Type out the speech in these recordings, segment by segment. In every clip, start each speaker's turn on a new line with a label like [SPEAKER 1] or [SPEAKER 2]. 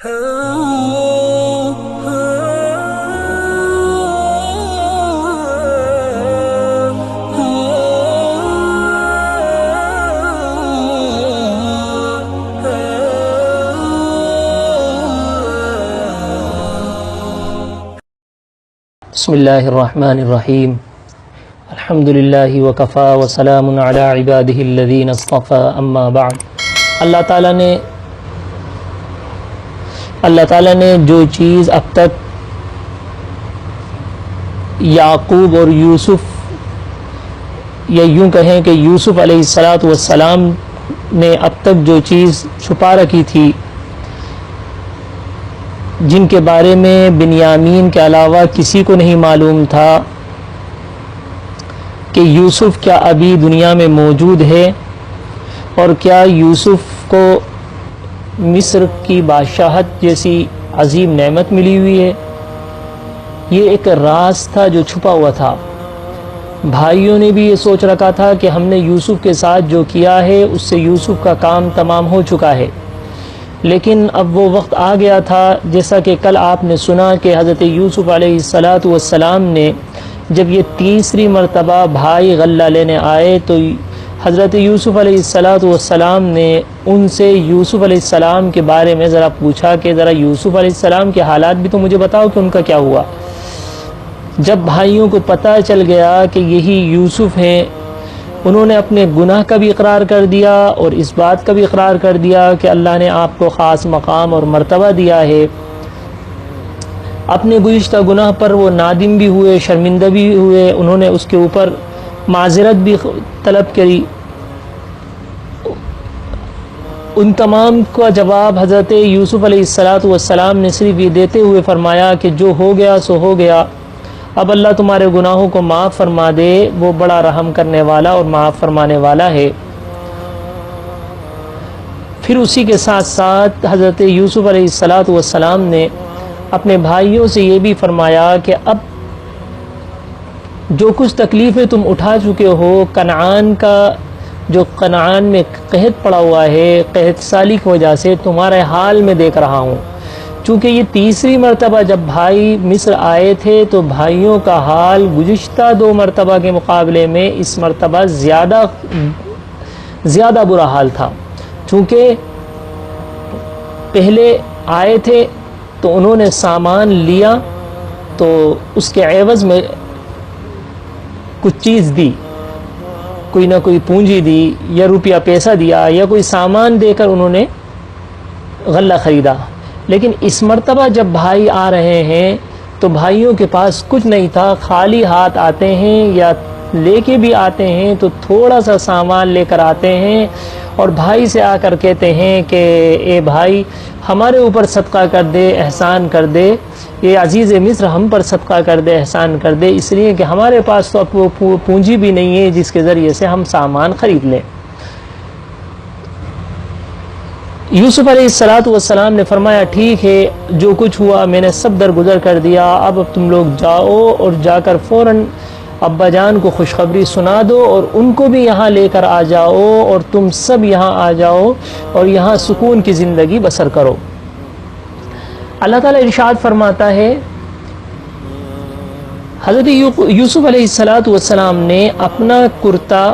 [SPEAKER 1] بسم اللہ الرحمن الرحیم الحمد للہ وکفا وسلام علی عبادہ الذین اصطفى اما بعد۔ اللہ تعالیٰ نے جو چیز اب تک یعقوب اور یوسف، یا یوں کہیں کہ یوسف علیہ السلام نے اب تک جو چیز چھپا رکھی تھی، جن کے بارے میں بنیامین کے علاوہ کسی کو نہیں معلوم تھا کہ یوسف کیا ابھی دنیا میں موجود ہے، اور کیا یوسف کو مصر کی بادشاہت جیسی عظیم نعمت ملی ہوئی ہے۔ یہ ایک راز تھا جو چھپا ہوا تھا۔ بھائیوں نے بھی یہ سوچ رکھا تھا کہ ہم نے یوسف کے ساتھ جو کیا ہے اس سے یوسف کا کام تمام ہو چکا ہے، لیکن اب وہ وقت آ گیا تھا، جیسا کہ کل آپ نے سنا کہ حضرت یوسف علیہ السلام نے جب یہ تیسری مرتبہ بھائی غلہ لینے آئے تو حضرت یوسف علیہ السلام نے ان سے یوسف علیہ السلام کے بارے میں ذرا پوچھا کہ ذرا یوسف علیہ السلام کے حالات بھی تو مجھے بتاؤ کہ ان کا کیا ہوا۔ جب بھائیوں کو پتہ چل گیا کہ یہی یوسف ہیں، انہوں نے اپنے گناہ کا بھی اقرار کر دیا اور اس بات کا بھی اقرار کر دیا کہ اللہ نے آپ کو خاص مقام اور مرتبہ دیا ہے۔ اپنے گزشتہ گناہ پر وہ نادم بھی ہوئے، شرمندہ بھی ہوئے، انہوں نے اس کے اوپر معذرت بھی طلب کری۔ ان تمام کا جواب حضرت یوسف علیہ السلام نے صرف یہ دیتے ہوئے فرمایا کہ جو ہو گیا سو ہو گیا، اب اللہ تمہارے گناہوں کو معاف فرما دے، وہ بڑا رحم کرنے والا اور معاف فرمانے والا ہے۔ پھر اسی کے ساتھ ساتھ حضرت یوسف علیہ السلام نے اپنے بھائیوں سے یہ بھی فرمایا کہ اب جو کچھ تکلیفیں تم اٹھا چکے ہو، کنعان کا جو کنعان میں قحط پڑا ہوا ہے، قحط سالی کی وجہ سے تمہارے حال میں دیکھ رہا ہوں۔ چونکہ یہ تیسری مرتبہ جب بھائی مصر آئے تھے تو بھائیوں کا حال گزشتہ 2 مرتبہ کے مقابلے میں اس مرتبہ زیادہ برا حال تھا۔ چونکہ پہلے آئے تھے تو انہوں نے سامان لیا تو اس کے عوض میں کچھ چیز دی، کوئی نہ کوئی پونجی دی یا روپیہ پیسہ دیا یا کوئی سامان دے کر انہوں نے غلہ خریدا۔ لیکن اس مرتبہ جب بھائی آ رہے ہیں تو بھائیوں کے پاس کچھ نہیں تھا، خالی ہاتھ آتے ہیں یا لے کے بھی آتے ہیں تو تھوڑا سا سامان لے کر آتے ہیں، اور بھائی سے آ کر کہتے ہیں کہ اے بھائی ہمارے اوپر صدقہ کر دے، احسان کر دے، یہ عزیز مصر ہم پر صدقہ کر دے، احسان کر دے، اس لیے کہ ہمارے پاس تو اب وہ پونجی بھی نہیں ہے جس کے ذریعے سے ہم سامان خرید لیں۔ یوسف علیہ السلام نے فرمایا ٹھیک ہے، جو کچھ ہوا میں نے سب درگزر کر دیا، اب تم لوگ جاؤ اور جا کر فوراً ابا جان کو خوشخبری سنا دو اور ان کو بھی یہاں لے کر آ جاؤ، اور تم سب یہاں آ جاؤ اور یہاں سکون کی زندگی بسر کرو۔ اللہ تعالیٰ ارشاد فرماتا ہے، حضرت یوسف علیہ السلام نے اپنا کرتا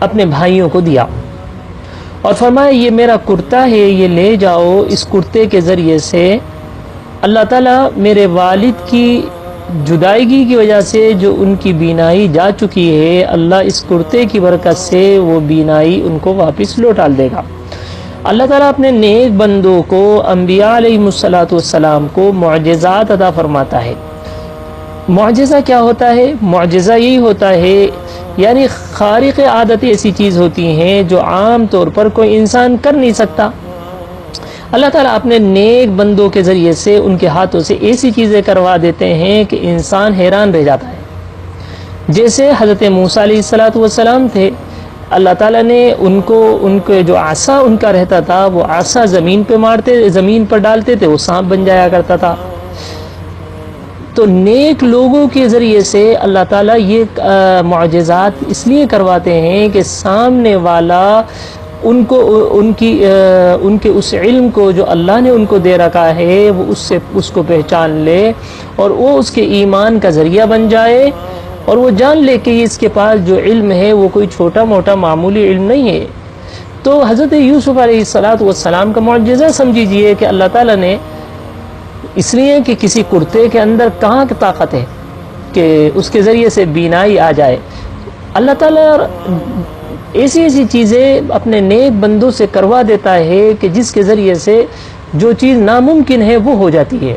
[SPEAKER 1] اپنے بھائیوں کو دیا اور فرمایا یہ میرا کرتا ہے، یہ لے جاؤ، اس کرتے کے ذریعے سے اللہ تعالیٰ میرے والد کی جدائیگی کی وجہ سے جو ان کی بینائی جا چکی ہے، اللہ اس کرتے کی برکت سے وہ بینائی ان کو واپس لوٹا دے گا۔ اللہ تعالیٰ اپنے نیک بندوں کو، انبیاء علیہ السلام کو معجزات عطا فرماتا ہے۔ معجزہ کیا ہوتا ہے؟ معجزہ یہی ہوتا ہے، یعنی خارق عادت ایسی چیز ہوتی ہیں جو عام طور پر کوئی انسان کر نہیں سکتا۔ اللہ تعالیٰ اپنے نیک بندوں کے ذریعے سے ان کے ہاتھوں سے ایسی چیزیں کروا دیتے ہیں کہ انسان حیران رہ جاتا ہے۔ جیسے حضرت موسیٰ علیہ السلام تھے، اللہ تعالیٰ نے ان کے جو عصا ان کا رہتا تھا، وہ عصا زمین پر ڈالتے تھے، وہ سانپ بن جایا کرتا تھا۔ تو نیک لوگوں کے ذریعے سے اللہ تعالیٰ یہ معجزات اس لیے کرواتے ہیں کہ سامنے والا ان کے اس علم کو جو اللہ نے ان کو دے رکھا ہے وہ اس کو پہچان لے اور وہ اس کے ایمان کا ذریعہ بن جائے، اور وہ جان لے کہ اس کے پاس جو علم ہے وہ کوئی چھوٹا موٹا معمولی علم نہیں ہے۔ تو حضرت یوسف علیہ السلام کا معجزہ سمجھیے کہ اللہ تعالیٰ نے اس لیے کہ کسی کرتے کے اندر کہاں کی طاقت ہے کہ اس کے ذریعے سے بینائی آ جائے، اللہ تعالیٰ ایسی ایسی چیزیں اپنے نیک بندوں سے کروا دیتا ہے کہ جس کے ذریعے سے جو چیز ناممکن ہے وہ ہو جاتی ہے،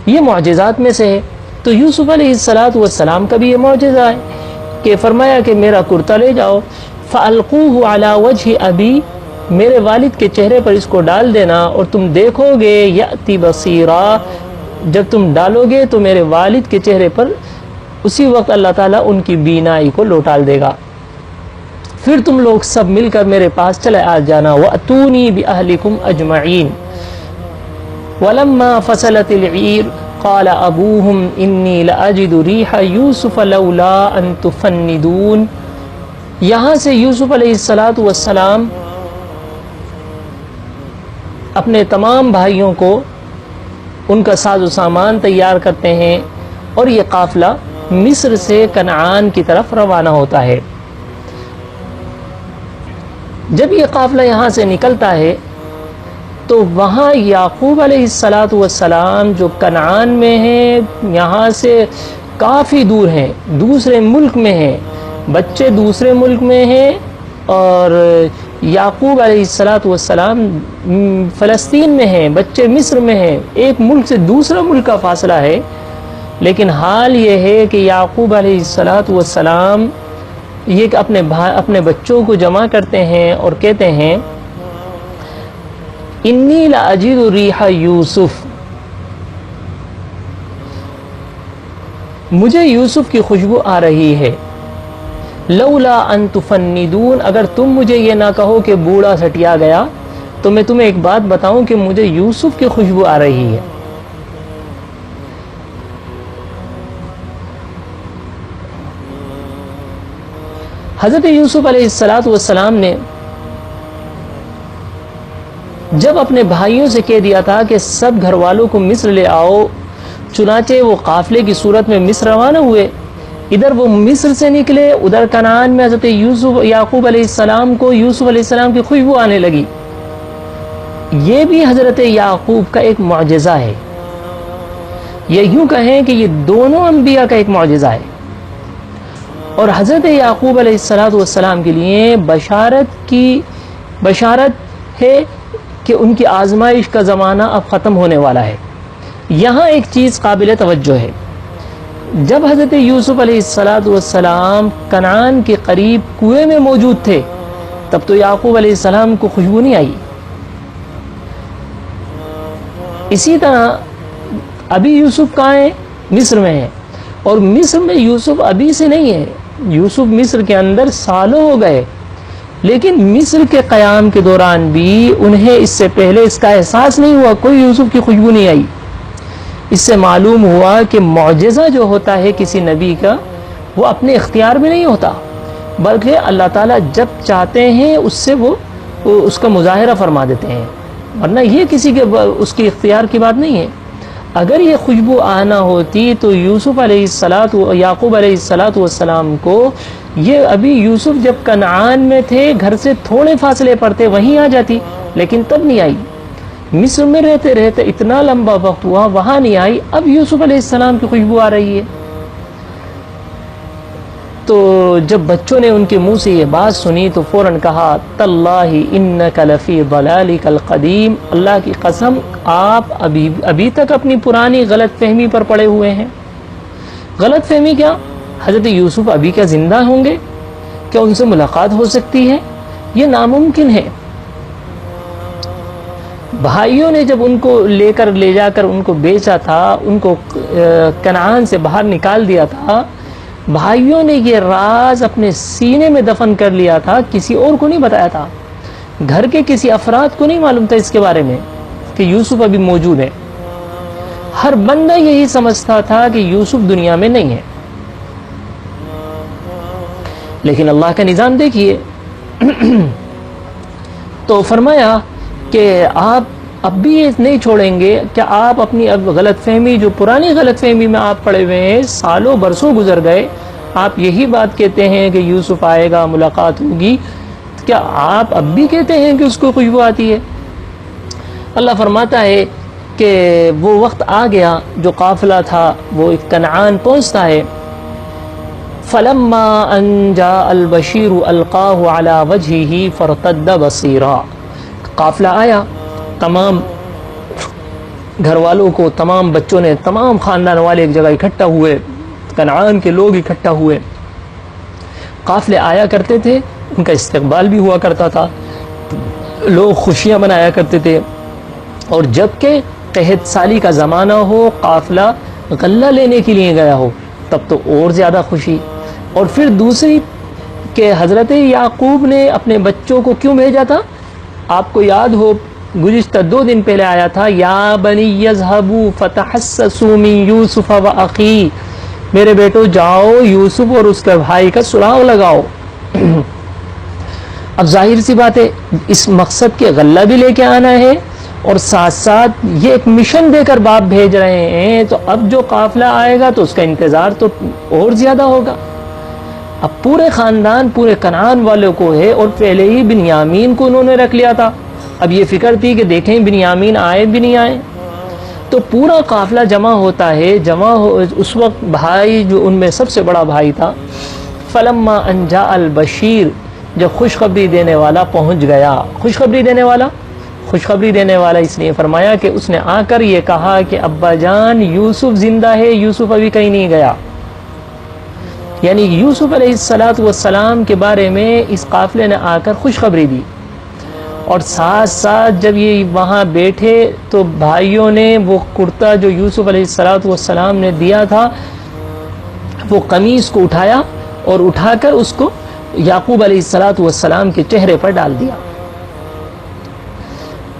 [SPEAKER 1] یہ معجزات میں سے ہے۔ تو یوسف علیہ السلام کا بھی یہ معجزہ ہے کہ فرمایا کہ میرا کرتا لے جاؤ، فَأَلْقُوهُ عَلَى وَجْهِ أَبِي، میرے والد کے چہرے پر اس کو ڈال دینا اور تم دیکھو گے یأتی بصیرا، جب تم ڈالو گے تو میرے والد کے چہرے پر اسی وقت اللہ تعالیٰ ان کی بینائی کو لوٹال دے گا، پھر تم لوگ سب مل کر میرے پاس چلے آ جانا، وَأْتُونِي بِأَهْلِكُمْ أَجْمَعِينَ وَلَمَّا فَصَلَتِ الْعِيرُ قَالَ أَبُوهُمْ إِنِّي لَأَجِدُ رِيحَ يُوسُفَ لَوْلَا أَن تُفَنِّدُونَ۔ یہاں سے یوسف علیہ السلام اپنے تمام بھائیوں کو ان کا ساز و سامان تیار کرتے ہیں اور یہ قافلہ مصر سے کنعان کی طرف روانہ ہوتا ہے۔ جب یہ قافلہ یہاں سے نکلتا ہے تو وہاں یعقوب علیہ السلام جو کنعان میں ہیں، یہاں سے کافی دور ہیں، دوسرے ملک میں ہیں، بچے دوسرے ملک میں ہیں، اور یعقوب علیہ السلام فلسطین میں ہیں، بچے مصر میں ہیں، ایک ملک سے دوسرا ملک کا فاصلہ ہے۔ لیکن حال یہ ہے کہ یعقوب علیہ السلام یہ کہ اپنے بچوں کو جمع کرتے ہیں اور کہتے ہیں انی لاجد ریح یوسف، مجھے یوسف کی خوشبو آ رہی ہے، لولا ان تفندون، اگر تم مجھے یہ نہ کہو کہ بوڑھا سٹیا گیا تو میں تمہیں ایک بات بتاؤں کہ مجھے یوسف کی خوشبو آ رہی ہے۔ حضرت یوسف علیہ السلام نے جب اپنے بھائیوں سے کہہ دیا تھا کہ سب گھر والوں کو مصر لے آؤ، چنانچہ وہ قافلے کی صورت میں مصر روانہ ہوئے، ادھر وہ مصر سے نکلے، ادھر کنعان میں حضرت یعقوب علیہ السلام کو یوسف علیہ السلام کی خوشبو آنے لگی۔ یہ بھی حضرت یعقوب کا ایک معجزہ ہے، یہ یوں کہیں کہ یہ دونوں انبیاء کا ایک معجزہ ہے، اور حضرت یعقوب علیہ السلام کے لیے بشارت ہے کہ ان کی آزمائش کا زمانہ اب ختم ہونے والا ہے۔ یہاں ایک چیز قابل توجہ ہے، جب حضرت یوسف علیہ السلام کنعان کے قریب کنویں میں موجود تھے تب تو یعقوب علیہ السلام کو خوشبو نہیں آئی، اسی طرح ابھی یوسف کہاں ہے؟ مصر میں ہے، اور مصر میں یوسف ابھی سے نہیں ہے، یوسف مصر کے اندر سالوں ہو گئے، لیکن مصر کے قیام کے دوران بھی انہیں اس سے پہلے اس کا احساس نہیں ہوا، کوئی یوسف کی خوشبو نہیں آئی۔ اس سے معلوم ہوا کہ معجزہ جو ہوتا ہے کسی نبی کا وہ اپنے اختیار میں نہیں ہوتا، بلکہ اللہ تعالیٰ جب چاہتے ہیں اس سے وہ اس کا مظاہرہ فرما دیتے ہیں، ورنہ یہ کسی کے اس کی اختیار کی بات نہیں ہے۔ اگر یہ خوشبو آنا ہوتی تو یوسف علیہ یعقوب علیہ السلام کو یہ ابھی یوسف جب کنعان میں تھے گھر سے تھوڑے فاصلے پر تھے وہیں آ جاتی، لیکن تب نہیں آئی۔ مصر میں رہتے رہتے اتنا لمبا وقت ہوا وہاں نہیں آئی، اب یوسف علیہ السلام کی خوشبو آ رہی ہے۔ تو جب بچوں نے ان کے منہ سے یہ بات سنی تو فوراً کہا تاللہ انک لفی ضلالک القدیم، اللہ کی قسم آپ ابھی تک اپنی پرانی غلط فہمی پر پڑے ہوئے ہیں۔ غلط فہمی کیا؟ حضرت یوسف ابھی کیا زندہ ہوں گے؟ کیا ان سے ملاقات ہو سکتی ہے؟ یہ ناممکن ہے۔ بھائیوں نے جب ان کو لے جا کر ان کو بیچا تھا، ان کو کنعان سے باہر نکال دیا تھا، بھائیوں نے یہ راز اپنے سینے میں دفن کر لیا تھا، کسی اور کو نہیں بتایا تھا، گھر کے کسی افراد کو نہیں معلوم تھا اس کے بارے میں کہ یوسف ابھی موجود ہے۔ ہر بندہ یہی سمجھتا تھا کہ یوسف دنیا میں نہیں ہے، لیکن اللہ کا نظام دیکھیے تو فرمایا کہ آپ اب بھی یہ نہیں چھوڑیں گے، کیا آپ اپنی اب غلط فہمی، جو پرانی غلط فہمی میں آپ پڑے ہوئے ہیں، سالوں برسوں گزر گئے، آپ یہی بات کہتے ہیں کہ یوسف آئے گا، ملاقات ہوگی، کیا آپ اب بھی کہتے ہیں کہ اس کو خوشبو آتی ہے؟ اللہ فرماتا ہے کہ وہ وقت آ گیا، جو قافلہ تھا وہ ایک کنعان پہنچتا ہے. فَلَمَّا أَن جَاءَ الْبَشِيرُ أَلْقَاهُ عَلَى وَجْهِهِ فَارْتَدَّ بَصِيرًا. قافلہ آیا، تمام گھر والوں کو، تمام بچوں نے، تمام خاندان والے ایک جگہ اکٹھا ہوئے، کنعان کے لوگ اکٹھا ہوئے. قافلے آیا کرتے تھے، ان کا استقبال بھی ہوا کرتا تھا، لوگ خوشیاں منایا کرتے تھے. اور جب کہ قحط سالی کا زمانہ ہو، قافلہ غلہ لینے کے لیے گیا ہو، تب تو اور زیادہ خوشی. اور پھر دوسری کہ حضرت یعقوب نے اپنے بچوں کو کیوں بھیجا تھا؟ آپ کو یاد ہو گزشتہ 2 دن پہلے آیا تھا، یا بنی یذهبوا فتحسسوا من یوسف واخیہ، میرے بیٹو جاؤ یوسف اور اس کے بھائی کا سراغ لگاؤ. اب ظاہر سی بات ہے، اس مقصد کے غلہ بھی لے کے آنا ہے، اور ساتھ ساتھ یہ ایک مشن دے کر باپ بھیج رہے ہیں، تو اب جو قافلہ آئے گا تو اس کا انتظار تو اور زیادہ ہوگا. اب پورے خاندان، پورے کنعان والوں کو ہے، اور پہلے ہی بنیامین کو انہوں نے رکھ لیا تھا. اب یہ فکر تھی کہ دیکھیں بنیامین آئے بھی نہیں آئے. تو پورا قافلہ جمع ہوتا ہے، اس وقت بھائی جو ان میں سب سے بڑا بھائی تھا، فلما ان جاء البشیر، جب خوشخبری دینے والا پہنچ گیا. خوشخبری دینے والا اس لیے فرمایا کہ اس نے آ کر یہ کہا کہ ابا جان یوسف زندہ ہے، یوسف ابھی کہیں نہیں گیا. یعنی یوسف علیہ السلام کے بارے میں اس قافلے نے آ کر خوشخبری دی. اور ساتھ ساتھ جب یہ وہاں بیٹھے تو بھائیوں نے وہ کرتا جو یوسف علیہ السلام نے دیا تھا، وہ قمیص کو اٹھایا اور اٹھا کر اس کو یعقوب علیہ السلام کے چہرے پر ڈال دیا.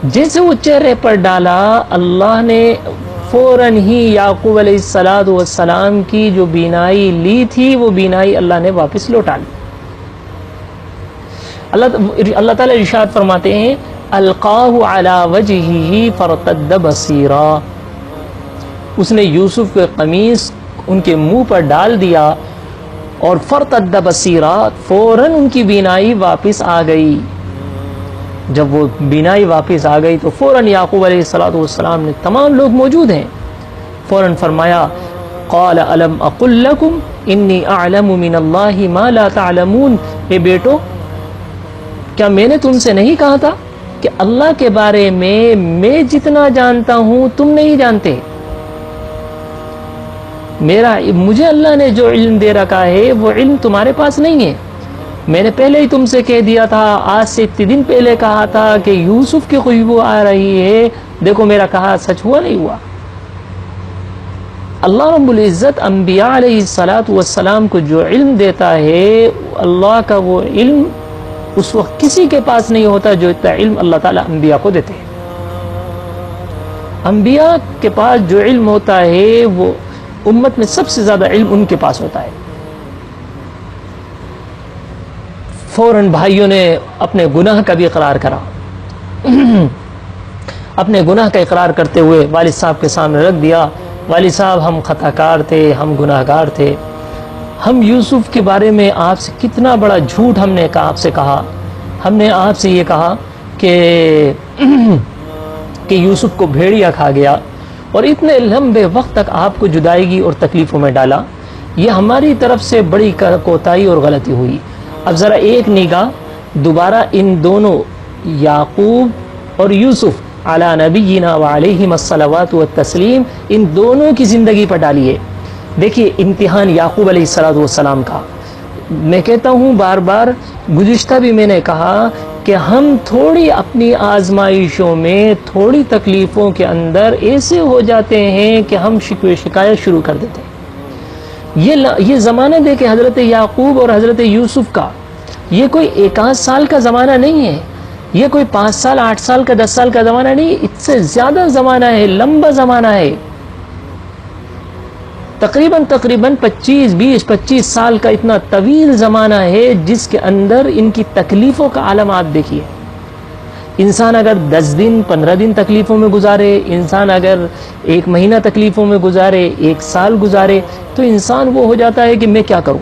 [SPEAKER 1] جیسے وہ چہرے پر ڈالا، اللہ نے فوراً ہی یعقوب علیہ السلام کی جو بینائی لی تھی، وہ بینائی اللہ نے واپس لوٹا لی. اللہ تعالیٰ ارشاد فرماتے ہیں القاہ علی وجہہ فارتد بصیرا، اس نے یوسف کے قمیص ان کے منہ پر ڈال دیا، اور فرتد بصیرا، فوراً ان کی بینائی واپس آ گئی. جب وہ بینائی واپس آ گئی تو فوراً یعقوب علیہ السلام نے، تمام لوگ موجود ہیں، فوراً فرمایا قال الم اقل لکم انی اعلم من اللہ ما لا تعلمون، اے بیٹو کیا میں نے تم سے نہیں کہا تھا کہ اللہ کے بارے میں جتنا جانتا ہوں تم نہیں جانتے. مجھے اللہ نے جو علم دے رکھا ہے وہ علم تمہارے پاس نہیں ہے. میں نے پہلے ہی تم سے کہہ دیا تھا، آج سے 3 دن پہلے کہا تھا کہ یوسف کی خوشبو آ رہی ہے، دیکھو میرا کہا سچ ہوا نہیں ہوا. اللہ رب العزت انبیاء علیہ السلام کو جو علم دیتا ہے، اللہ کا وہ علم اس وقت کسی کے پاس نہیں ہوتا جو اتنا علم اللہ تعالیٰ انبیاء کو دیتے ہیں. انبیاء کے پاس جو علم ہوتا ہے وہ امت میں سب سے زیادہ علم ان کے پاس ہوتا ہے. فوراً بھائیوں نے اپنے گناہ کا بھی اقرار کرا. اپنے گناہ کا اقرار کرتے ہوئے والد صاحب کے سامنے رکھ دیا، والد صاحب ہم خطا کار تھے، ہم گناہ گار تھے، ہم یوسف کے بارے میں آپ سے کتنا بڑا جھوٹ ہم نے آپ سے کہا. ہم نے آپ سے یہ کہا کہ یوسف کو بھیڑیا کھا گیا، اور اتنے لمبے وقت تک آپ کو جدائیگی اور تکلیفوں میں ڈالا. یہ ہماری طرف سے بڑی کوتاہی اور غلطی ہوئی. اب ذرا ایک نگاہ دوبارہ ان دونوں یعقوب اور یوسف علی نبینا وعلیہم الصلوات والتسلیم، ان دونوں کی زندگی پر ڈالیے. دیکھیے امتحان یعقوب علیہ السلام کا. میں کہتا ہوں بار بار، گزشتہ بھی میں نے کہا کہ ہم تھوڑی اپنی آزمائشوں میں، تھوڑی تکلیفوں کے اندر ایسے ہو جاتے ہیں کہ ہم شکوے شکایت شروع کر دیتے ہیں. یہ زمانہ دیکھیں حضرت یعقوب اور حضرت یوسف کا، یہ کوئی 1 سال کا زمانہ نہیں ہے، یہ کوئی 5 سال 8 سال کا 10 سال کا زمانہ نہیں، اس سے زیادہ زمانہ ہے، لمبا زمانہ ہے. تقریباً 25 سال کا اتنا طویل زمانہ ہے جس کے اندر ان کی تکلیفوں کا عالم آپ دیکھیے. انسان اگر 10 دن 15 دن تکلیفوں میں گزارے، انسان اگر 1 مہینہ تکلیفوں میں گزارے، 1 سال گزارے، تو انسان وہ ہو جاتا ہے کہ میں کیا کروں۔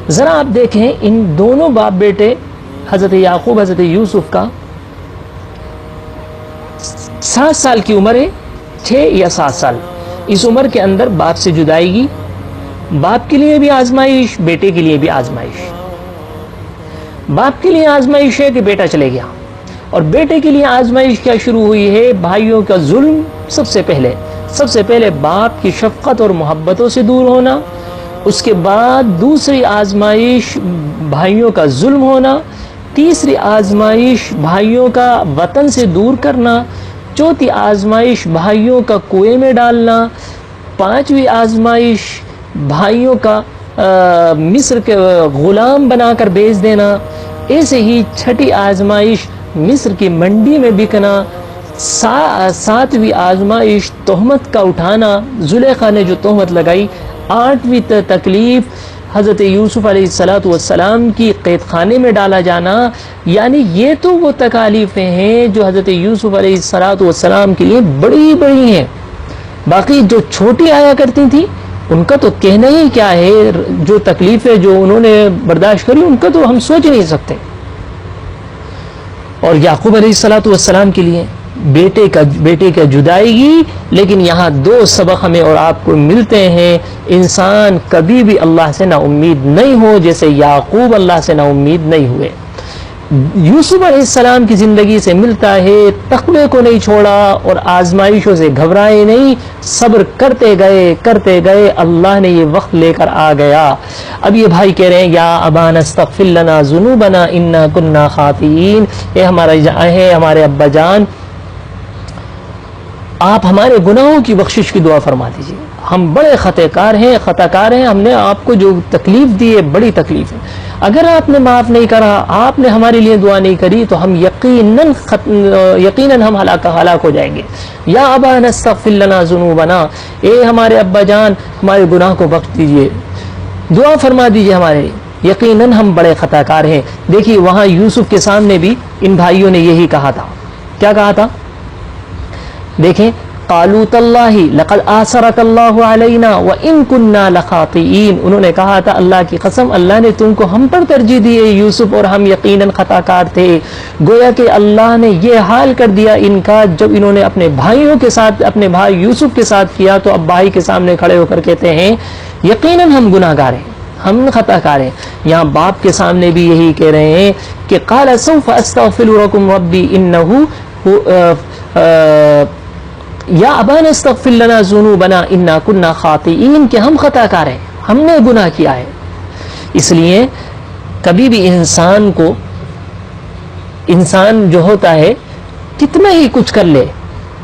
[SPEAKER 1] ذرا آپ دیکھیں ان دونوں باپ بیٹے حضرت یعقوب حضرت یوسف کا 7 سال کی عمر ہے، 6 یا 7 سال، اس عمر کے اندر باپ سے جدائیگی، باپ کے لیے بھی آزمائش، بیٹے کے لیے بھی آزمائش۔ باپ کے لیے آزمائش ہے کہ بیٹا چلے گیا، اور بیٹے کے لیے آزمائش کیا شروع ہوئی ہے؟ بھائیوں کا ظلم سب سے پہلے باپ کی شفقت اور محبتوں سے دور ہونا، اس کے بعد دوسری آزمائش بھائیوں کا ظلم ہونا، تیسری آزمائش بھائیوں کا وطن سے دور کرنا، چوتھی آزمائش بھائیوں کا کنویں میں ڈالنا، 5ویں آزمائش بھائیوں کا مصر کے غلام بنا کر بیچ دینا، ایسے ہی 6ٹھی آزمائش مصر کی منڈی میں بکنا، 7ویں آزمائش تہمت کا اٹھانا، زلیخا نے جو تہمت لگائی، 8ویں تکلیف حضرت یوسف علیہ السلام کی قید خانے میں ڈالا جانا۔ یعنی یہ تو وہ تکالیفیں ہیں جو حضرت یوسف علیہ السلام کے لیے بڑی بڑی ہیں، باقی جو چھوٹی آیا کرتی تھیں ان کا تو کہنا ہی کیا ہے، جو تکلیفیں جو انہوں نے برداشت کری ان کا تو ہم سوچ نہیں سکتے۔ اور یعقوب علیہ السلام کے لیے بیٹے کا جدائیگی، لیکن یہاں 2 سبق ہمیں اور آپ کو ملتے ہیں۔ انسان کبھی بھی اللہ سے نا امید نہیں ہو، جیسے یعقوب اللہ سے نا امید نہیں ہوئے۔ یوسف علیہ السلام کی زندگی سے ملتا ہے، تقوی کو نہیں چھوڑا اور آزمائشوں سے گھبرائے نہیں، صبر کرتے گئے، اللہ نے یہ وقت لے کر آ گیا۔ اب یہ بھائی کہہ رہے ہیں یا ابانا استغفر لنا ذنوبنا انا کنا خاطئین، اے ہمارے ابا جان، آپ ہمارے گناہوں کی بخشش کی دعا فرما دیجیے، ہم بڑے خطا کار ہیں، ہم نے آپ کو جو تکلیف دی ہے بڑی تکلیف ہے، اگر آپ نے معاف نہیں کرا، آپ نے ہمارے لیے دعا نہیں کری تو ہم یقیناً ہم ہلاک ہو جائیں گے۔ یا ابانا استغفر لنا ذنوبنا، اے ہمارے ابا جان ہمارے گناہ کو بخش دیجیے، دعا فرما دیجیے ہمارے لیے، یقیناً ہم بڑے خطا کار ہیں۔ دیکھیے وہاں یوسف کے سامنے بھی ان بھائیوں نے یہی کہا تھا، کیا کہا تھا؟ دیکھیں، قالوا تاللہ لقد آثرک اللہ علینا وان کنا لخاطئین، انہوں نے کہا تھا اللہ کی قسم اللہ نے تم کو ہم پر ترجیح دی ہے یوسف، اور ہم یقیناً خطا کار تھے۔ گویا کہ اللہ نے یہ حال کر دیا ان کا، جب انہوں نے اپنے بھائیوں کے ساتھ، اپنے بھائی یوسف کے ساتھ کیا، تو اب بھائی کے سامنے کھڑے ہو کر کہتے ہیں یقیناً ہم گناہ گار ہیں، ہم خطا کار ہیں۔ یہاں باپ کے سامنے بھی یہی کہہ رہے ہیں کہ قال سوف استغفر لکم ربی انہ یا ابانا استغفر لنا ذنوبنا انا کنا خاطئین، کہ ہم خطا کار ہیں، ہم نے گناہ کیا ہے۔ اس لیے کبھی بھی انسان جو ہوتا ہے کتنا ہی کچھ کر لے،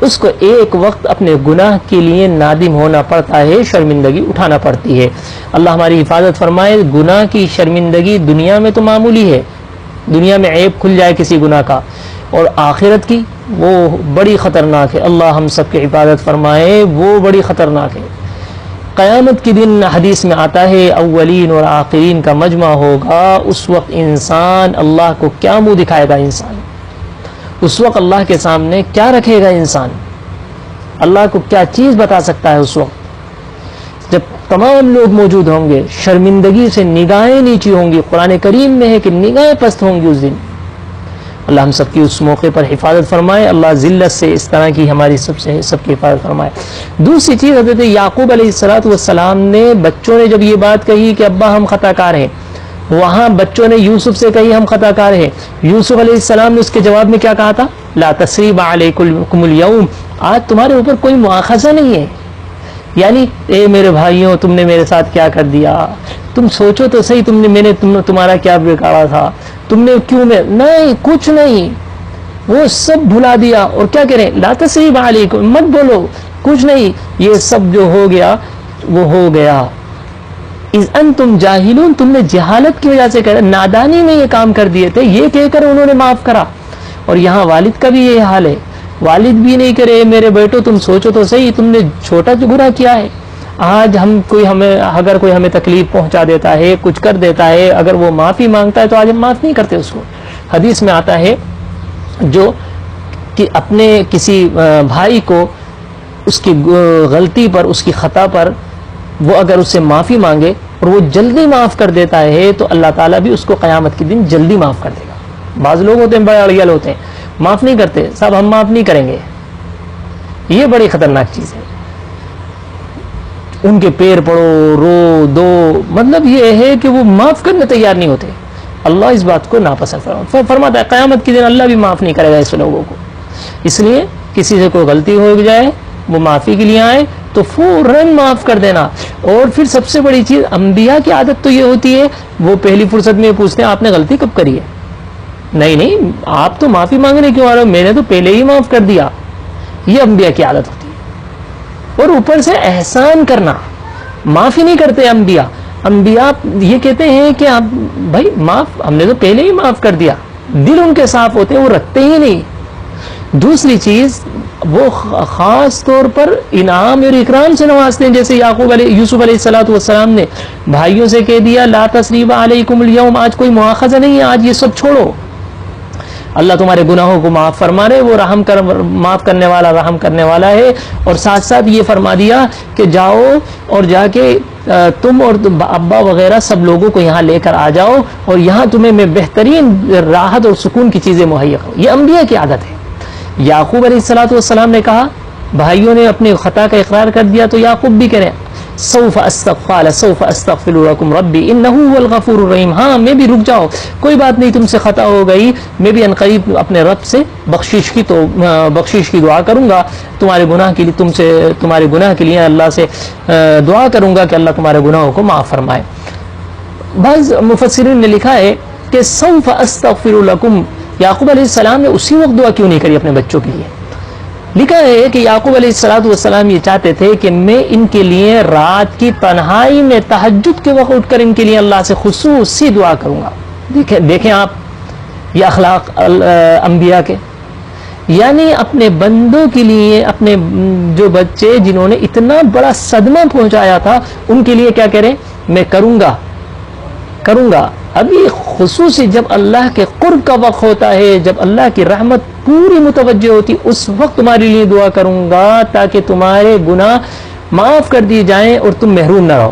[SPEAKER 1] اس کو ایک وقت اپنے گناہ کے لیے نادم ہونا پڑتا ہے، شرمندگی اٹھانا پڑتی ہے۔ اللہ ہماری حفاظت فرمائے۔ گناہ کی شرمندگی دنیا میں تو معمولی ہے، دنیا میں عیب کھل جائے کسی گناہ کا، اور آخرت کی وہ بڑی خطرناک ہے۔ اللہ ہم سب کی حفاظت فرمائے، وہ بڑی خطرناک ہے۔ قیامت کے دن حدیث میں آتا ہے اولین اور آخرین کا مجمع ہوگا، اس وقت انسان اللہ کو کیا منہ دکھائے گا؟ انسان اس وقت اللہ کے سامنے کیا رکھے گا؟ انسان اللہ کو کیا چیز بتا سکتا ہے اس وقت جب تمام لوگ موجود ہوں گے؟ شرمندگی سے نگاہیں نیچی ہوں گی، قرآن کریم میں ہے کہ نگاہیں پست ہوں گی اس دن۔ اللہ ہم سب کی اس موقع پر حفاظت فرمائے، اللہ ذلت سے اس طرح کی ہماری سب کی حفاظت فرمائے۔ دوسری چیز، حضرت یعقوب علیہ السلام نے، بچوں نے جب یہ بات کہی کہ ابا ہم خطا کار ہیں، وہاں بچوں نے یوسف سے کہی ہم خطا کار ہیں، یوسف علیہ السلام نے اس کے جواب میں کیا کہا تھا؟ لا تثریب علیکم اليوم، آج تمہارے اوپر کوئی مؤاخذہ نہیں ہے۔ یعنی اے میرے بھائیوں، تم نے میرے ساتھ کیا کر دیا، تم سوچو تو صحیح، میں نے تمہارا کیا بگاڑا تھا، تم نے کیوں میں نہیں، کچھ نہیں، وہ سب بھلا دیا۔ اور کیا کہہ رہے ہیں؟ لا تثریب علیکم، مت بولو کچھ نہیں، یہ سب جو ہو گیا وہ ہو گیا۔ اذ انتم جاہلون، تم نے جہالت کی وجہ سے کہا، نادانی میں یہ کام کر دیے تھے، یہ کہہ کر انہوں نے معاف کرا۔ اور یہاں والد کا بھی یہ حال ہے، والد بھی نہیں کرے میرے بیٹو تم سوچو تو صحیح، تم نے چھوٹا جو گناہ کیا ہے۔ آج اگر کوئی ہمیں تکلیف پہنچا دیتا ہے، کچھ کر دیتا ہے، اگر وہ معافی مانگتا ہے تو آج ہم معاف نہیں کرتے اس کو۔ حدیث میں آتا ہے جو کہ اپنے کسی بھائی کو اس کی غلطی پر، اس کی خطا پر وہ اگر اس سے معافی مانگے اور وہ جلدی معاف کر دیتا ہے تو اللہ تعالیٰ بھی اس کو قیامت کے دن جلدی معاف کر دے گا. بعض لوگ ہوتے ہیں بڑے اڑیل ہوتے ہیں، معاف نہیں کرتے، صاحب ہم معاف نہیں کریں گے. یہ بڑی خطرناک چیز ہے. ان کے پیر پڑو، رو دو، مطلب یہ ہے کہ وہ معاف کرنے تیار نہیں ہوتے. اللہ اس بات کو ناپسند فرماتا ہے. قیامت کے دن اللہ بھی معاف نہیں کرے گا ایسے لوگوں کو. اس لیے کسی سے کوئی غلطی ہو جائے، وہ معافی کے لیے آئے تو فوراً معاف کر دینا. اور پھر سب سے بڑی چیز، انبیاء کی عادت تو یہ ہوتی ہے وہ پہلی فرصت میں پوچھتے ہیں آپ نے غلطی کب کری ہے؟ نہیں آپ تو معافی مانگنے کیوں آ رہے ہو، میں نے تو پہلے ہی معاف کر دیا. یہ انبیاء کی عادت ہوتی ہے. اور اوپر سے احسان کرنا، معافی نہیں کرتے انبیاء. انبیاء یہ کہتے ہیں کہ آپ بھائی معاف، ہم نے تو پہلے ہی معاف کر دیا. دل ان کے صاف ہوتے ہیں، وہ رکھتے ہی نہیں. دوسری چیز، وہ خاص طور پر انعام اور اکرام سے نوازتے ہیں. جیسے یوسف علیہ الصلوۃ والسلام نے بھائیوں سے کہہ دیا لا تثریب علیکم اليوم، آج کوئی مواخذہ نہیں ہے، آج یہ سب چھوڑو، اللہ تمہارے گناہوں کو معاف فرما رہے، وہ معاف کرنے والا رحم کرنے والا ہے. اور ساتھ ساتھ یہ فرما دیا کہ جاؤ اور جا کے تم اور ابا وغیرہ سب لوگوں کو یہاں لے کر آ جاؤ اور یہاں تمہیں میں بہترین راحت اور سکون کی چیزیں مہیا کروں. یہ انبیاء کی عادت ہے. یعقوب علیہ الصلوۃ والسلام نے کہا، بھائیوں نے اپنے خطا کا اقرار کر دیا تو یعقوب بھی کہہ رہے ہیں سوف استغفر لکم ربی انہ هو الغفور الرحیم. ہاں میں بھی رک جاؤ، کوئی بات نہیں، تم سے خطا ہو گئی، میں بھی عنقریب اپنے رب سے بخشش کی دعا کروں گا تمہارے گناہ کے لیے، تمہارے گناہ کے لیے اللہ سے دعا کروں گا کہ اللہ تمہارے گناہوں کو معاف فرمائے. بعض مفسرین نے لکھا ہے کہ سوف استغفر لکم، یعقوب علیہ السلام نے اسی وقت دعا کیوں نہیں کری اپنے بچوں کے لیے؟ لکھا ہے کہ یعقوب علیہ الصلوۃ والسلام یہ چاہتے تھے کہ میں ان کے لیے رات کی تنہائی میں تہجد کے وقت اٹھ کر ان کے لیے اللہ سے خصوصی دعا کروں گا. دیکھیں آپ یہ اخلاق انبیاء کے، یعنی اپنے بندوں کے لیے، اپنے جو بچے جنہوں نے اتنا بڑا صدمہ پہنچایا تھا ان کے لیے کیا کریں، میں کروں گا. ابھی خصوصی جب اللہ کے قرب کا وقت ہوتا ہے، جب اللہ کی رحمت پوری متوجہ ہوتی، اس وقت تمہارے لیے دعا کروں گا تاکہ تمہارے گناہ معاف کر دیے جائیں اور تم محروم نہ رہو.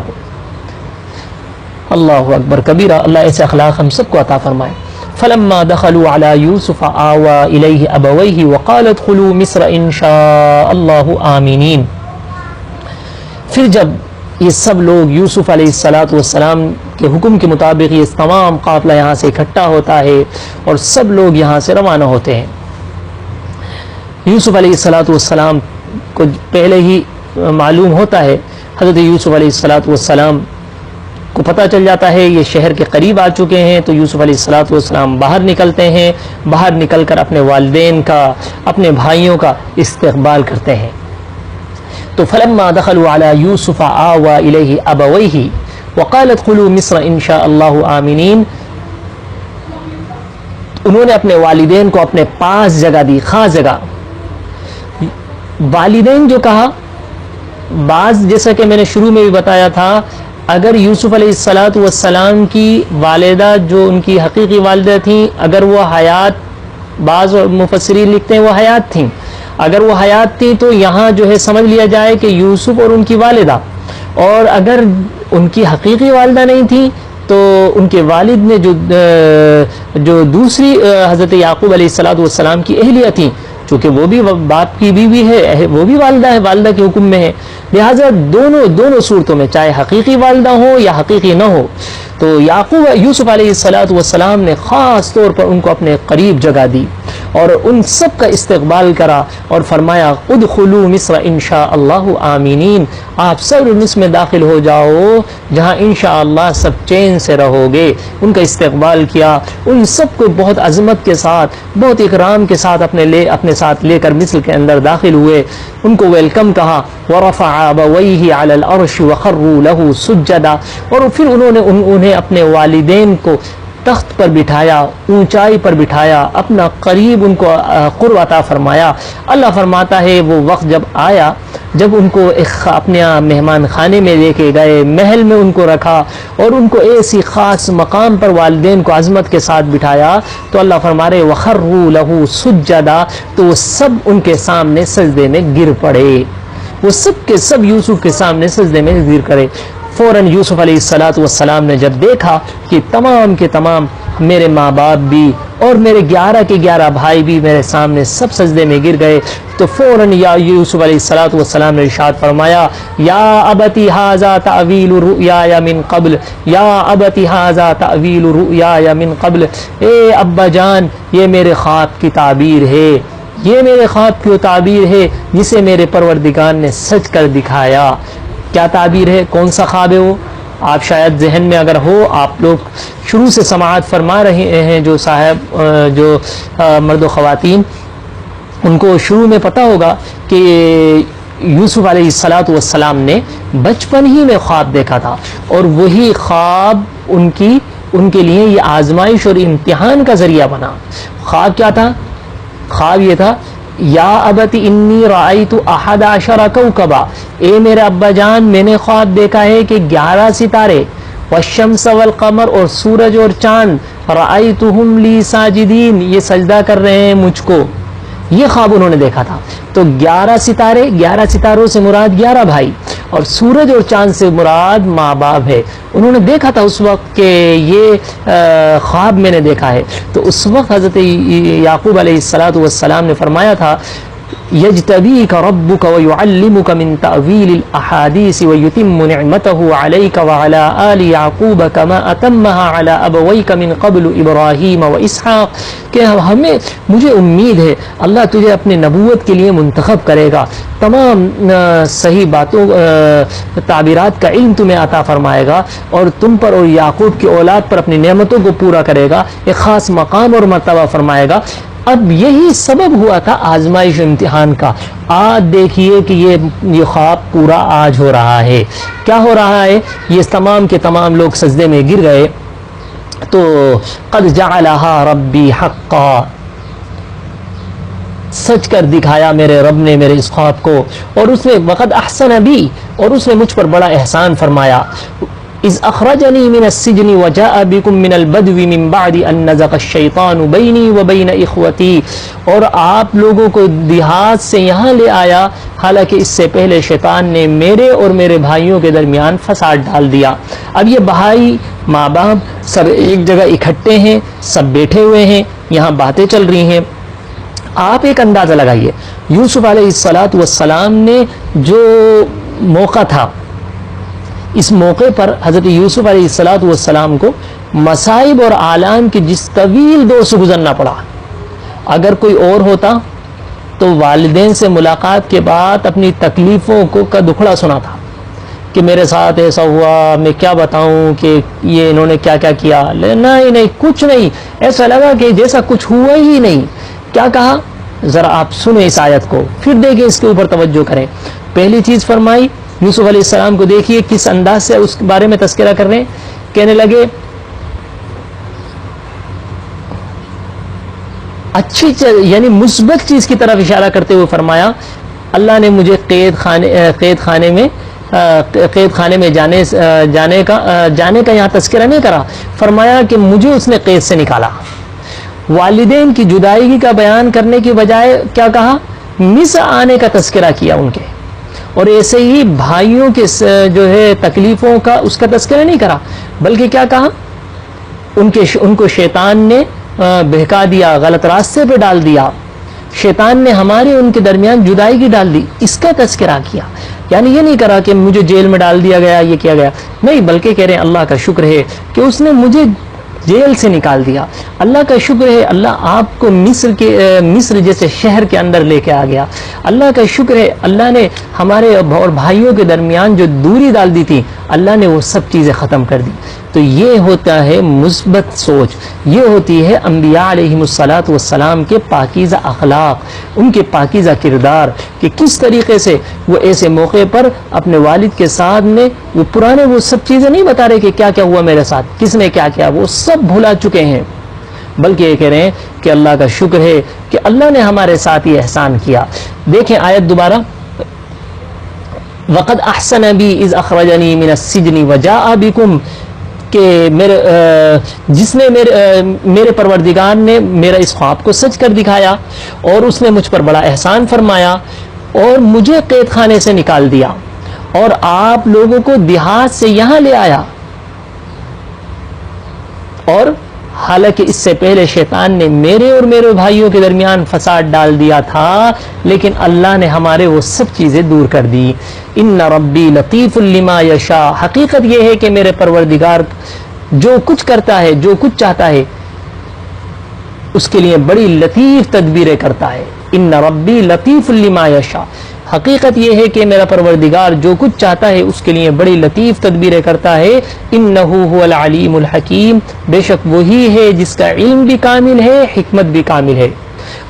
[SPEAKER 1] اللہ اکبر کبیرہ. اللہ ایسے اخلاق ہم سب کو عطا فرمائے. فلما دخلوا على يوسف آوى إليه أبويه وقال ادخلوا مصر إن شاء الله آمنين. پھر جب یہ سب لوگ یوسف علیہ الصلوۃ والسلام کے حکم کے مطابق یہ تمام قافلہ یہاں سے اکٹھا ہوتا ہے اور سب لوگ یہاں سے روانہ ہوتے ہیں. یوسف علیہ الصلوۃ والسلام کو پہلے ہی معلوم ہوتا ہے، حضرت یوسف علیہ الصلوۃ والسلام کو پتہ چل جاتا ہے یہ شہر کے قریب آ چکے ہیں. تو یوسف علیہ الصلوۃ والسلام باہر نکلتے ہیں، باہر نکل کر اپنے والدین کا، اپنے بھائیوں کا استقبال کرتے ہیں. تو فلما دخلوا على يوسف آوى إليه أبويه وقال ادخلوا مصر إن شاء الله آمنين. انہوں نے اپنے والدین کو اپنے پاس جگہ دی، خاص جگہ. والدین جو کہا، بعض جیسا کہ میں نے شروع میں بھی بتایا تھا، اگر یوسف علیہ الصلوۃ والسلام کی والدہ جو ان کی حقیقی والدہ تھیں، اگر وہ حیات، بعض مفسرین لکھتے ہیں وہ حیات تھیں، اگر وہ حیات تھی تو یہاں جو ہے سمجھ لیا جائے کہ یوسف اور ان کی والدہ. اور اگر ان کی حقیقی والدہ نہیں تھی تو ان کے والد نے جو دوسری حضرت یعقوب علیہ الصلوۃ والسلام کی اہلیہ تھیں، چونکہ وہ بھی باپ کی بیوی ہے، وہ بھی والدہ ہے، والدہ کے حکم میں ہے، لہٰذا دونوں صورتوں میں چاہے حقیقی والدہ ہو یا حقیقی نہ ہو، تو یوسف علیہ الصلوۃ والسلام نے خاص طور پر ان کو اپنے قریب جگہ دی اور ان سب کا استقبال کرا اور فرمایا ادخلوا مصر انشاء اللہ آمینین، آپ سب مصر میں داخل ہو جاؤ جہاں انشاءاللہ سب چین سے رہو گے. ان کا استقبال کیا، ان سب کو بہت عظمت کے ساتھ، بہت اکرام کے ساتھ اپنے ساتھ لے کر مصر کے اندر داخل ہوئے. ان کو ویلکم کہا. ورفع ابویہ علی العرش وخروا له سجدا، اور پھر انہیں اپنے والدین کو تخت پر بٹھایا، اونچائی پر بٹھایا، اپنا قریب ان کو قرب عطا فرمایا۔ اللہ فرماتا ہے وہ وقت جب آیا، جب ان کو اپنے مہمان خانے میں لے کے گئے، محل میں ان کو رکھا اور ان کو ایسی خاص مقام پر والدین کو عظمت کے ساتھ بٹھایا، تو اللہ فرما رہے وَخَرُّوا لَهُ سُجَّدًا، تو وہ سب ان کے سامنے سجدے میں گر پڑے، وہ سب کے سب یوسف کے سامنے سجدے میں گر کرے۔ فوراً یوسف علیہ السلام نے جب دیکھا کہ تمام کے تمام میرے ماں باپ بھی اور میرے 11 کے 11 بھائی بھی میرے سامنے سب سجدے میں گر گئے، تو فوراً یا یوسف علیہ السلام نے ارشاد فرمایا یا ابتی ھذا تأویل رؤیایا من قبل، یا ابتی ھذا تأویل رؤیایا من قبل، اے ابا جان یہ میرے خواب کی تعبیر ہے، یہ میرے خواب کی تعبیر ہے جسے میرے پروردگار نے سچ کر دکھایا۔ کیا تعبیر ہے؟ کون سا خواب ہے وہ؟ آپ شاید ذہن میں اگر ہو، آپ لوگ شروع سے سماعت فرما رہے ہیں جو صاحب جو مرد و خواتین، ان کو شروع میں پتہ ہوگا کہ یوسف علیہ السلام نے بچپن ہی میں خواب دیکھا تھا، اور وہی خواب ان کے لیے یہ آزمائش اور امتحان کا ذریعہ بنا۔ خواب کیا تھا؟ خواب یہ تھا یا ابت انی رأیت 11 کوکبا، اے میرے ابا جان میں نے خواب دیکھا ہے کہ 11 ستارے، والشمس والقمر، اور سورج اور چاند، رأیتہم لی ساجدین، یہ سجدہ کر رہے ہیں مجھ کو۔ یہ خواب انہوں نے دیکھا تھا۔ تو 11 ستارے، 11 ستاروں سے مراد 11 بھائی، اور سورج اور چاند سے مراد ماں باپ ہے۔ انہوں نے دیکھا تھا اس وقت کہ یہ خواب میں نے دیکھا ہے۔ تو اس وقت حضرت یعقوب علیہ السلام نے فرمایا تھا یجتبیک ربک ویعلمک من تأویل الاحادیث ویتم نعمته علیک وعلی آل یعقوب کما اتمها علی ابویک من قبل ابراہیم واسحاق، کہ مجھے امید ہے اللہ تجھے اپنے نبوت کے لیے منتخب کرے گا، تمام صحیح باتوں تعبیرات کا علم تمہیں عطا فرمائے گا، اور تم پر اور یعقوب کی اولاد پر اپنی نعمتوں کو پورا کرے گا، ایک خاص مقام اور مرتبہ فرمائے گا۔ اب یہی سبب ہوا تھا آزمائش امتحان کا۔ آج دیکھیے کہ یہ خواب پورا آج ہو رہا ہے۔ کیا ہو رہا ہے؟ یہ تمام کے تمام لوگ سجدے میں گر گئے، تو قد جعلها ربی حقا، سچ کر دکھایا میرے رب نے میرے اس خواب کو، اور اس نے وقد احسن بی، اور اس نے مجھ پر بڑا احسان فرمایا، اذ اخرجنی من السجن وجاء بكم من البدو من بعد ان نزغ الشیطان بینی وبین اخوتی، اور آپ لوگوں کو دیہات سے یہاں لے آیا حالانکہ اس سے پہلے شیطان نے میرے اور میرے بھائیوں کے درمیان فساد ڈال دیا۔ اب یہ بھائی ماں باپ سب ایک جگہ اکٹھے ہیں، سب بیٹھے ہوئے ہیں، یہاں باتیں چل رہی ہیں۔ آپ ایک اندازہ لگائیے یوسف علیہ السلام نے جو موقع تھا، اس موقع پر حضرت یوسف علیہ السلام کو مصائب اور آلام کی جس طویل دور سے گزرنا پڑا۔ اگر کوئی اور ہوتا تو والدین سے ملاقات کے بعد اپنی تکلیفوں کا دکھڑا سنا تھا کہ میرے ساتھ ایسا ہوا، میں کیا بتاؤں کہ یہ انہوں نے کیا کیا کیا، نہیں کچھ نہیں، ایسا لگا کہ جیسا کچھ ہوا ہی نہیں۔ کیا کہا؟ ذرا آپ سنیں اس آیت کو، پھر دیکھیں اس کے اوپر توجہ کریں۔ پہلی چیز فرمائی یوسف علیہ السلام کو، دیکھیے کس انداز سے اس کے بارے میں تذکرہ کر رہے ہیں۔ کہنے لگے اچھی یعنی مثبت چیز کی طرف اشارہ کرتے ہوئے فرمایا اللہ نے مجھے قید خانے میں جانے کا یہاں تذکرہ نہیں کرا، فرمایا کہ مجھے اس نے قید سے نکالا۔ والدین کی جدائیگی کا بیان کرنے کی بجائے کیا کہا؟ مصر آنے کا تذکرہ کیا ان کے، اور ایسے ہی بھائیوں کے جو ہے تکلیفوں کا اس کا تذکرہ نہیں کرا، بلکہ کیا کہا؟ ان کو شیطان نے بہکا دیا، غلط راستے پہ ڈال دیا، شیطان نے ہمارے ان کے درمیان جدائیگی ڈال دی، اس کا تذکرہ کیا۔ یعنی یہ نہیں کرا کہ مجھے جیل میں ڈال دیا گیا، یہ کیا گیا، نہیں، بلکہ کہہ رہے ہیں اللہ کا شکر ہے کہ اس نے مجھے جیل سے نکال دیا، اللہ کا شکر ہے اللہ آپ کو مصر جیسے شہر کے اندر لے کے آ گیا، اللہ کا شکر ہے اللہ نے ہمارے اور بھائیوں کے درمیان جو دوری ڈال دی تھی اللہ نے وہ سب چیزیں ختم کر دی. تو یہ ہوتا ہے مثبت سوچ, یہ ہوتی ہے انبیاء علیہم الصلاۃ والسلام کے پاکیزہ اخلاق, ان کے پاکیزہ کردار, کہ کس طریقے سے وہ ایسے موقع پر اپنے والد کے ساتھ میں وہ پرانے وہ سب چیزیں نہیں بتا رہے کہ کیا کیا ہوا میرے ساتھ, کس نے کیا کیا, وہ سب بھلا چکے ہیں, بلکہ یہ کہہ رہے ہیں کہ اللہ کا شکر ہے کہ اللہ نے ہمارے ساتھ یہ احسان کیا. دیکھیں آیت دوبارہ, وَقَدْ أَحْسَنَ بِي إِذْ أَخْرَجَنِي مِنَ السِّجْنِ وَجَاءَ بِكُمْ, کہ جس نے میرے پروردگار نے میرا اس خواب کو سچ کر دکھایا اور اس نے مجھ پر بڑا احسان فرمایا اور مجھے قید خانے سے نکال دیا اور آپ لوگوں کو دیہات سے یہاں لے آیا. اور حالانکہ اس سے پہلے شیطان نے میرے اور میرے بھائیوں کے درمیان فساد ڈال دیا تھا, لیکن اللہ نے ہمارے وہ سب چیزیں دور کر دی. ان ربی لطیف لما یشاء, حقیقت یہ ہے کہ میرے پروردگار جو کچھ کرتا ہے, جو کچھ چاہتا ہے, اس کے لیے بڑی لطیف تدبیریں کرتا ہے. ان ربی لطیف لما یشاء, حقیقت یہ ہے کہ میرا پروردگار جو کچھ چاہتا ہے اس کے لیے بڑی لطیف تدبیریں کرتا ہے. انہ هو العلیم الحکیم, بے شک وہی ہے جس کا علم بھی کامل ہے, حکمت بھی کامل ہے.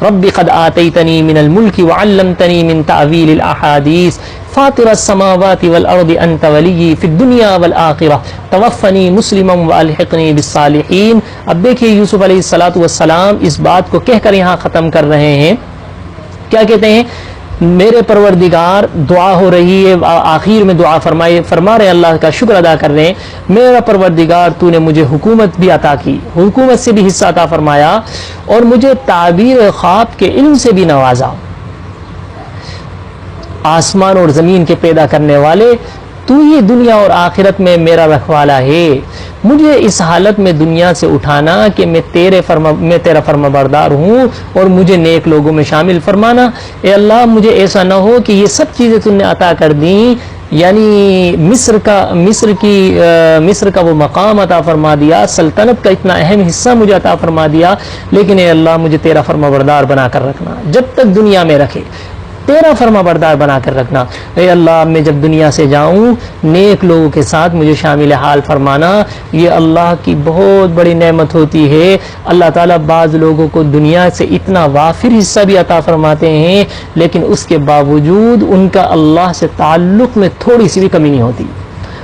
[SPEAKER 1] رب قد آتیتنی من الملک وعلمتنی من تعویل الاحادیث فاطر السماوات والارض انت ولی فی الدنیا والآخرہ توفنی مسلما والحقنی بالصالحین. اب دیکھیے یوسف علیہ السلام اس بات کو کہہ کر یہاں ختم کر رہے ہیں. کیا کہتے ہیں؟ میرے پروردگار, دعا ہو رہی ہے, آخر میں دعا فرما رہے اللہ کا شکر ادا کر رہے ہیں, میرا پروردگار تو نے مجھے حکومت بھی عطا کی, حکومت سے بھی حصہ عطا فرمایا اور مجھے تعبیر خواب کے علم سے بھی نوازا. آسمان اور زمین کے پیدا کرنے والے, تو یہ دنیا اور آخرت میں میرا رکھوالا ہے, مجھے اس حالت میں دنیا سے اٹھانا کہ میں تیرا فرما بردار ہوں اور مجھے نیک لوگوں میں شامل فرمانا. اے اللہ مجھے ایسا نہ ہو کہ یہ سب چیزیں تم نے عطا کر دیں, یعنی مصر کا وہ مقام عطا فرما دیا, سلطنت کا اتنا اہم حصہ مجھے عطا فرما دیا, لیکن اے اللہ مجھے تیرا فرما بردار بنا کر رکھنا, جب تک دنیا میں رکھے تیرا فرما بردار بنا کر رکھنا. اے اللہ میں جب دنیا سے جاؤں نیک لوگوں کے ساتھ مجھے شامل حال فرمانا. یہ اللہ کی بہت بڑی نعمت ہوتی ہے. اللہ تعالیٰ بعض لوگوں کو دنیا سے اتنا وافر حصہ بھی عطا فرماتے ہیں, لیکن اس کے باوجود ان کا اللہ سے تعلق میں تھوڑی سی بھی کمی نہیں ہوتی.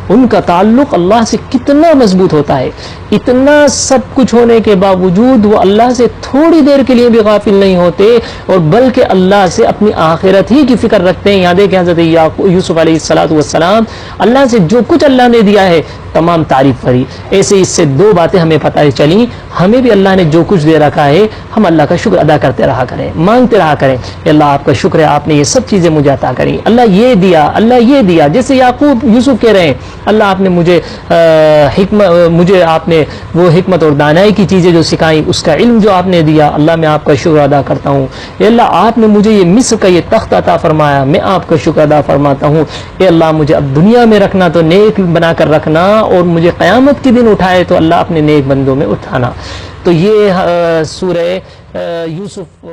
[SPEAKER 1] ان کا تعلق اللہ سے کتنا مضبوط ہوتا ہے, اتنا سب کچھ ہونے کے باوجود وہ اللہ سے تھوڑی دیر کے لیے بھی غافل نہیں ہوتے, اور بلکہ اللہ سے اپنی آخرت ہی کی فکر رکھتے ہیں. یہاں دیکھیں حضرت یوسف علیہ السلام اللہ سے جو کچھ اللہ نے دیا ہے تمام تعریف کری. ایسے اس سے دو باتیں ہمیں پتہ چلیں, ہمیں بھی اللہ نے جو کچھ دے رکھا ہے ہم اللہ کا شکر ادا کرتے رہا کریں, مانگتے رہا کریں. اللہ آپ کا شکر ہے, آپ نے یہ سب چیزیں مجھے عطا کریں, اللہ یہ دیا, اللہ یہ دیا. جیسے یعقوب یوسف کہہ رہے ہیں اللہ آپ نے مجھے آپ نے وہ حکمت اور دانائی کی چیزیں جو سکھائیں, اس کا علم جو آپ نے دیا, اللہ میں آپ کا شکر ادا کرتا ہوں. اے اللہ آپ نے مجھے یہ مصر کا یہ تخت عطا فرمایا, میں آپ کا شکر ادا فرماتا ہوں. اے اللہ مجھے اب دنیا میں رکھنا تو نیک بنا کر رکھنا, اور مجھے قیامت کے دن اٹھائے تو اللہ اپنے نیک بندوں میں اٹھانا. تو یہ سورہ یوسف